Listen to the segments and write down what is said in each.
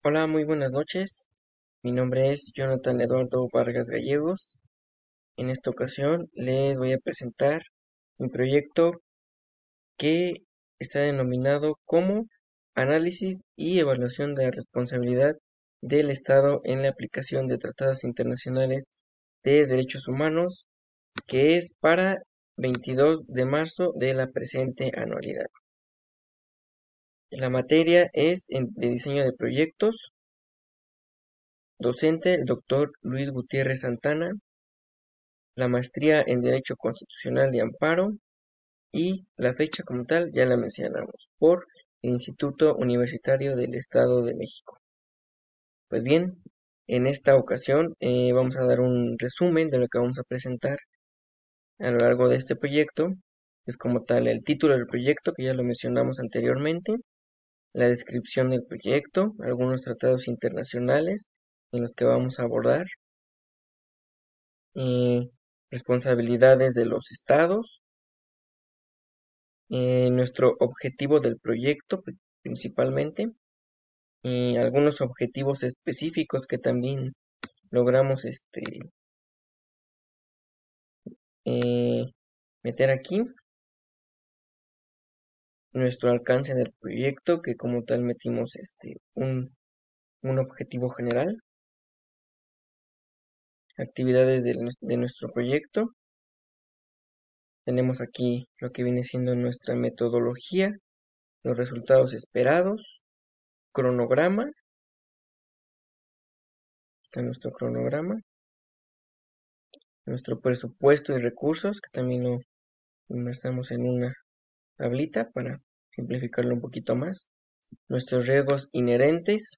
Hola, muy buenas noches. Mi nombre es Jonathan Eduardo Vargas Gallegos. En esta ocasión les voy a presentar mi proyecto que está denominado como Análisis y Evaluación de la Responsabilidad del Estado en la aplicación de tratados internacionales de derechos humanos, que es para 22 de marzo de la presente anualidad. La materia es de diseño de proyectos. Docente, el doctor Luis Gutiérrez Santana. La maestría en Derecho Constitucional y Amparo, y la fecha como tal ya la mencionamos, por el Instituto Universitario del Estado de México. Pues bien, en esta ocasión vamos a dar un resumen de lo que vamos a presentar a lo largo de este proyecto. Es como tal el título del proyecto, que ya lo mencionamos anteriormente, la descripción del proyecto, algunos tratados internacionales en los que vamos a abordar, eh, responsabilidades de los estados, nuestro objetivo del proyecto principalmente, y algunos objetivos específicos que también logramos eh, meter aquí, nuestro alcance del proyecto, que como tal metimos un objetivo general, actividades de nuestro proyecto. Tenemos aquí lo que viene siendo nuestra metodología, los resultados esperados, cronograma, está nuestro cronograma, nuestro presupuesto y recursos, que también lo inmersamos en una tablita para simplificarlo un poquito más. Nuestros riesgos inherentes.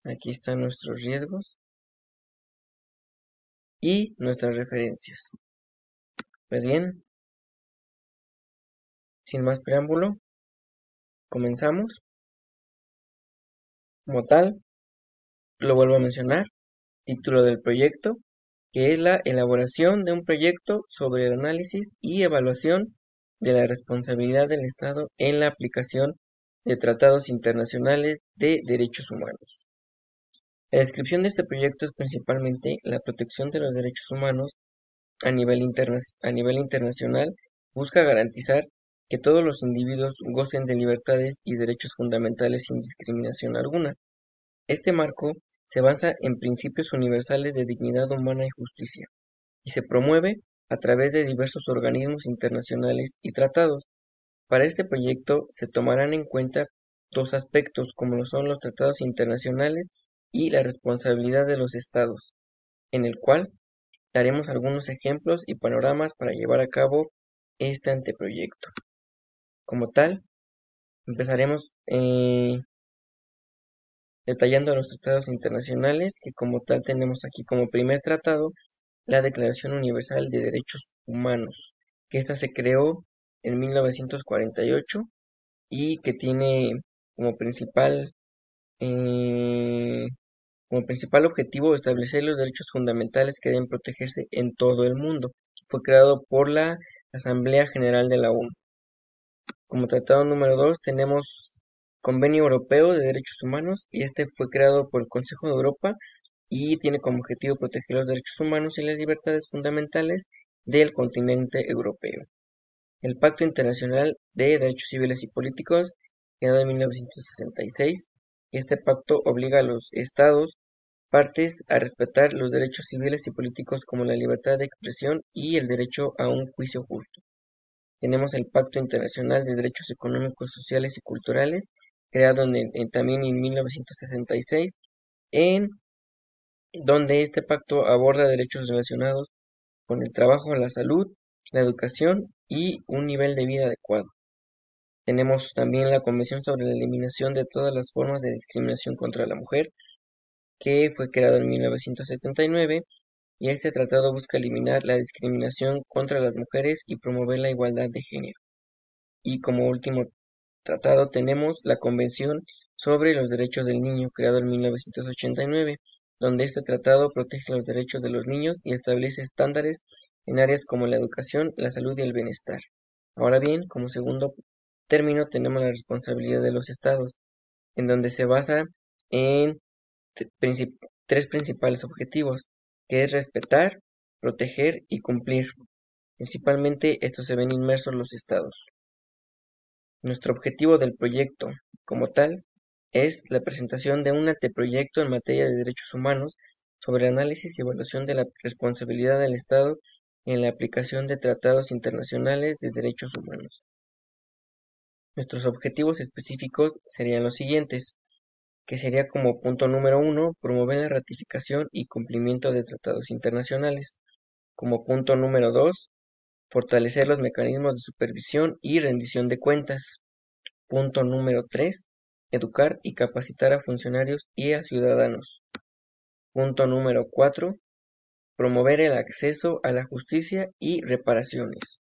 Aquí están nuestros riesgos. Y nuestras referencias. Pues bien, sin más preámbulo, comenzamos. Como tal, lo vuelvo a mencionar, título del proyecto, que es la elaboración de un proyecto sobre el análisis y evaluación de la responsabilidad del Estado en la aplicación de tratados internacionales de derechos humanos. La descripción de este proyecto es principalmente la protección de los derechos humanos a nivel internacional. Busca garantizar que todos los individuos gocen de libertades y derechos fundamentales sin discriminación alguna. Este marco se basa en principios universales de dignidad humana y justicia, y se promueve a través de diversos organismos internacionales y tratados. Para este proyecto se tomarán en cuenta dos aspectos, como lo son los tratados internacionales y la responsabilidad de los estados, en el cual daremos algunos ejemplos y panoramas para llevar a cabo este anteproyecto. Como tal, empezaremos detallando los tratados internacionales, que como tal tenemos aquí como primer tratado la Declaración Universal de Derechos Humanos, que esta se creó en 1948 y que tiene como principal eh, como principal objetivo establecer los derechos fundamentales que deben protegerse en todo el mundo. Fue creado por la Asamblea General de la ONU. Como tratado número 2 tenemos Convenio Europeo de Derechos Humanos, y este fue creado por el Consejo de Europa y tiene como objetivo proteger los derechos humanos y las libertades fundamentales del continente europeo. El Pacto Internacional de Derechos Civiles y Políticos, creado en 1966, este pacto obliga a los estados partes a respetar los derechos civiles y políticos, como la libertad de expresión y el derecho a un juicio justo. Tenemos el Pacto Internacional de Derechos Económicos, Sociales y Culturales, creado también en 1966, en donde este pacto aborda derechos relacionados con el trabajo, la salud, la educación y un nivel de vida adecuado. Tenemos también la Convención sobre la Eliminación de todas las formas de discriminación contra la mujer, que fue creado en 1979, y este tratado busca eliminar la discriminación contra las mujeres y promover la igualdad de género. Y como último tratado tenemos la Convención sobre los Derechos del Niño, creado en 1989, donde este tratado protege los derechos de los niños y establece estándares en áreas como la educación, la salud y el bienestar. Ahora bien, como segundo término tenemos la responsabilidad de los estados, en donde se basa en tres principales objetivos, que es respetar, proteger y cumplir. Principalmente estos se ven inmersos los estados. Nuestro objetivo del proyecto, como tal, es la presentación de un anteproyecto en materia de derechos humanos sobre análisis y evaluación de la responsabilidad del Estado en la aplicación de tratados internacionales de derechos humanos. Nuestros objetivos específicos serían los siguientes, que sería como punto número 1, promover la ratificación y cumplimiento de tratados internacionales. Como punto número 2, fortalecer los mecanismos de supervisión y rendición de cuentas. Punto número 3, educar y capacitar a funcionarios y a ciudadanos. Punto número 4, promover el acceso a la justicia y reparaciones.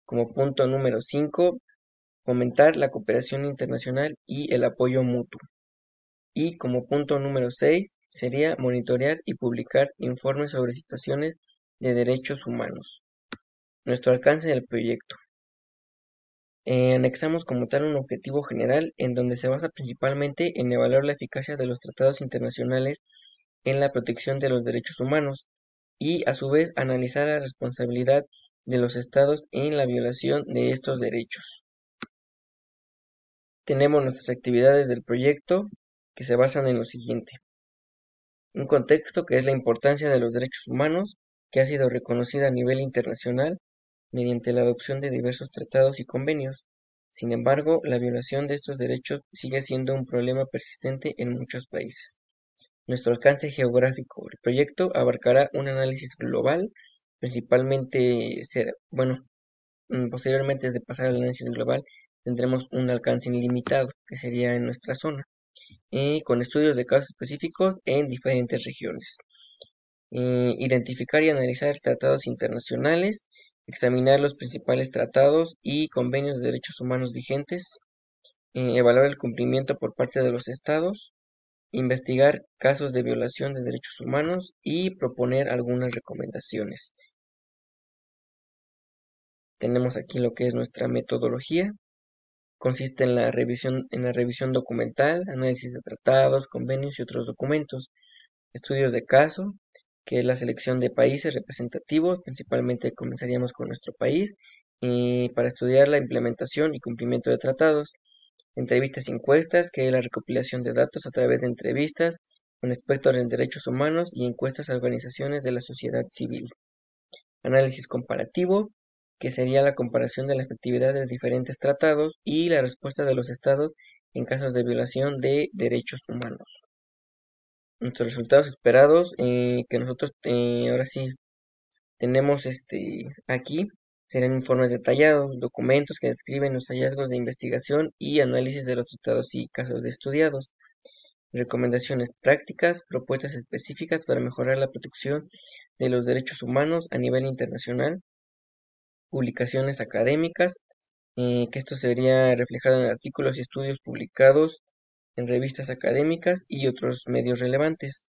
Como punto número 5, fomentar la cooperación internacional y el apoyo mutuo. Y como punto número 6 sería monitorear y publicar informes sobre situaciones de derechos humanos. Nuestro alcance del proyecto. Anexamos como tal un objetivo general en donde se basa principalmente en evaluar la eficacia de los tratados internacionales en la protección de los derechos humanos y a su vez analizar la responsabilidad de los estados en la violación de estos derechos. Tenemos nuestras actividades del proyecto que se basan en lo siguiente. Un contexto que es la importancia de los derechos humanos, que ha sido reconocida a nivel internacional mediante la adopción de diversos tratados y convenios. Sin embargo, la violación de estos derechos sigue siendo un problema persistente en muchos países. Nuestro alcance geográfico. El proyecto abarcará un análisis global, principalmente, posteriormente desde pasar al análisis global, tendremos un alcance ilimitado, que sería en nuestra zona, con estudios de casos específicos en diferentes regiones. Identificar y analizar tratados internacionales, examinar los principales tratados y convenios de derechos humanos vigentes, evaluar el cumplimiento por parte de los estados, investigar casos de violación de derechos humanos y proponer algunas recomendaciones. Tenemos aquí lo que es nuestra metodología. Consiste en la revisión documental, análisis de tratados, convenios y otros documentos, estudios de caso, que es la selección de países representativos, principalmente comenzaríamos con nuestro país, para estudiar la implementación y cumplimiento de tratados, entrevistas y encuestas, que es la recopilación de datos a través de entrevistas con expertos en derechos humanos y encuestas a organizaciones de la sociedad civil. Análisis comparativo, que sería la comparación de la efectividad de diferentes tratados y la respuesta de los estados en casos de violación de derechos humanos. Nuestros resultados esperados, que nosotros ahora sí tenemos aquí, serán informes detallados, documentos que describen los hallazgos de investigación y análisis de los tratados y casos de estudiados, recomendaciones prácticas, propuestas específicas para mejorar la protección de los derechos humanos a nivel internacional, publicaciones académicas, que esto sería reflejado en artículos y estudios publicados en revistas académicas y otros medios relevantes,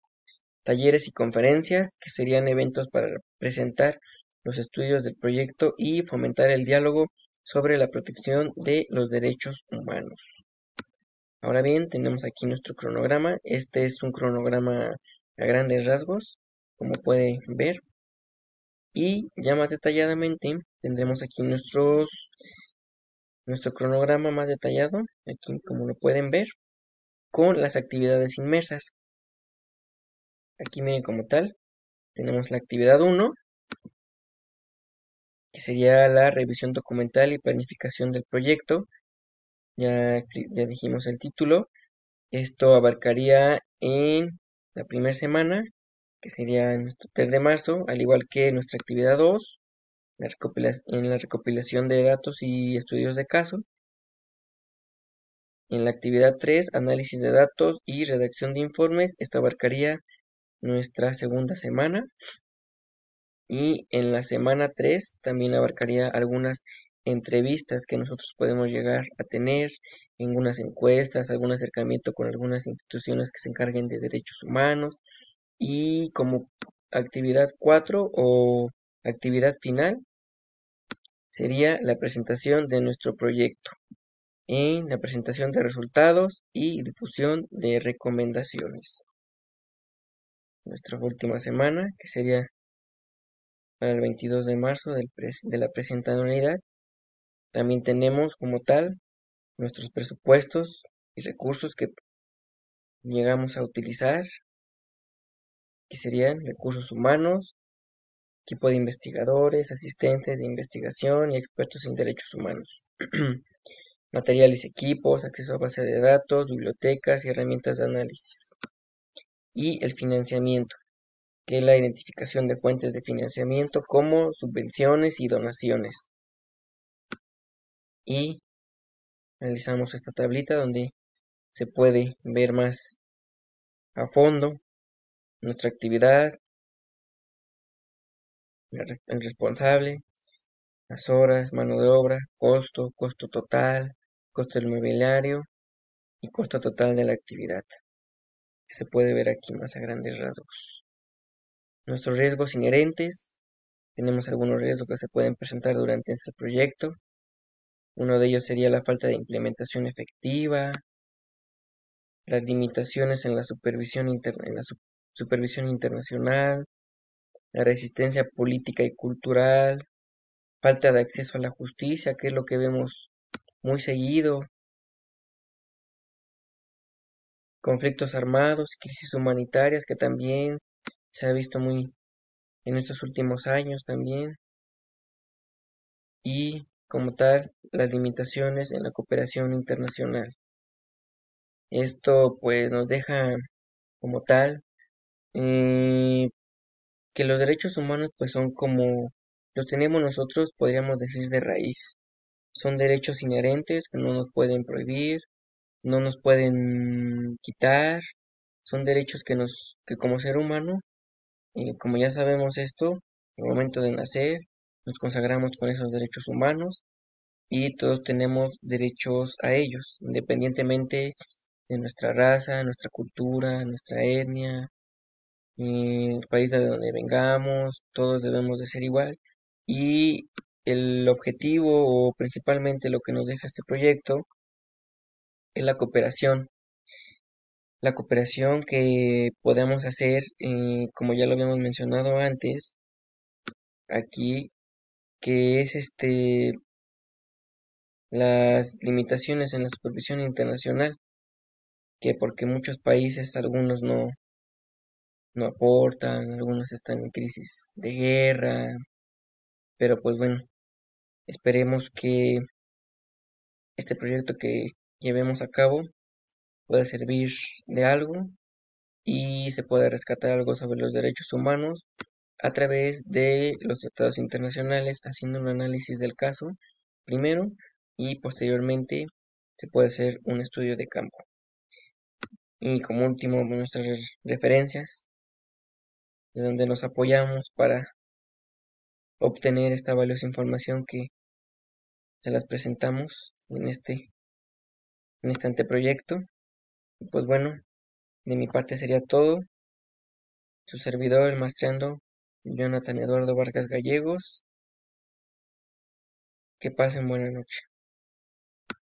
talleres y conferencias, que serían eventos para presentar los estudios del proyecto y fomentar el diálogo sobre la protección de los derechos humanos. Ahora bien, tenemos aquí nuestro cronograma. Este es un cronograma a grandes rasgos, como pueden ver. Y ya más detalladamente tendremos aquí nuestro cronograma más detallado, aquí como lo pueden ver, con las actividades inmersas. Aquí miren como tal, tenemos la actividad 1, que sería la revisión documental y planificación del proyecto. Ya dijimos el título. Esto abarcaría en la primera semana, que sería en nuestro 3 de marzo, al igual que nuestra actividad 2, en la recopilación de datos y estudios de caso. En la actividad 3, análisis de datos y redacción de informes, esto abarcaría nuestra segunda semana. Y en la semana 3 también abarcaría algunas entrevistas que nosotros podemos llegar a tener, algunas encuestas, algún acercamiento con algunas instituciones que se encarguen de derechos humanos. Y como actividad 4 o actividad final, sería la presentación de nuestro proyecto, en la presentación de resultados y difusión de recomendaciones. Nuestra última semana, que sería para el 22 de marzo de la presente anualidad, también tenemos como tal nuestros presupuestos y recursos que llegamos a utilizar, que serían recursos humanos, equipo de investigadores, asistentes de investigación y expertos en derechos humanos. Materiales, equipos, acceso a base de datos, bibliotecas y herramientas de análisis. Y el financiamiento, que es la identificación de fuentes de financiamiento como subvenciones y donaciones. Y realizamos esta tablita donde se puede ver más a fondo nuestra actividad, el responsable, las horas, mano de obra, costo total, costo del mobiliario y costo total de la actividad, que se puede ver aquí más a grandes rasgos. Nuestros riesgos inherentes, tenemos algunos riesgos que se pueden presentar durante este proyecto. Uno de ellos sería la falta de implementación efectiva, las limitaciones en la supervisión supervisión internacional, la resistencia política y cultural, falta de acceso a la justicia, que es lo que vemos muy seguido, conflictos armados, crisis humanitarias, que también se ha visto muy en estos últimos años también, y como tal, las limitaciones en la cooperación internacional. Esto pues nos deja como tal eh, que los derechos humanos pues son como los tenemos nosotros, podríamos decir de raíz. Son derechos inherentes que no nos pueden prohibir, no nos pueden quitar, son derechos que como ser humano, como ya sabemos esto, al momento de nacer, nos consagramos con esos derechos humanos y todos tenemos derechos a ellos, independientemente de nuestra raza, nuestra cultura, nuestra etnia, el país de donde vengamos, todos debemos de ser igual. Y el objetivo o principalmente lo que nos deja este proyecto es la cooperación que podemos hacer, como ya lo habíamos mencionado antes, aquí, que es las limitaciones en la supervisión internacional, que porque muchos países, algunos no aportan, algunos están en crisis de guerra, pero pues bueno, esperemos que este proyecto que llevemos a cabo pueda servir de algo y se pueda rescatar algo sobre los derechos humanos a través de los tratados internacionales, haciendo un análisis del caso primero y posteriormente se puede hacer un estudio de campo. Y como último, nuestras referencias, de donde nos apoyamos para obtener esta valiosa información que se las presentamos en este anteproyecto. Y pues bueno, de mi parte sería todo. Su servidor, el maestrando Jonathan Eduardo Vargas Gallegos. Que pasen buena noche.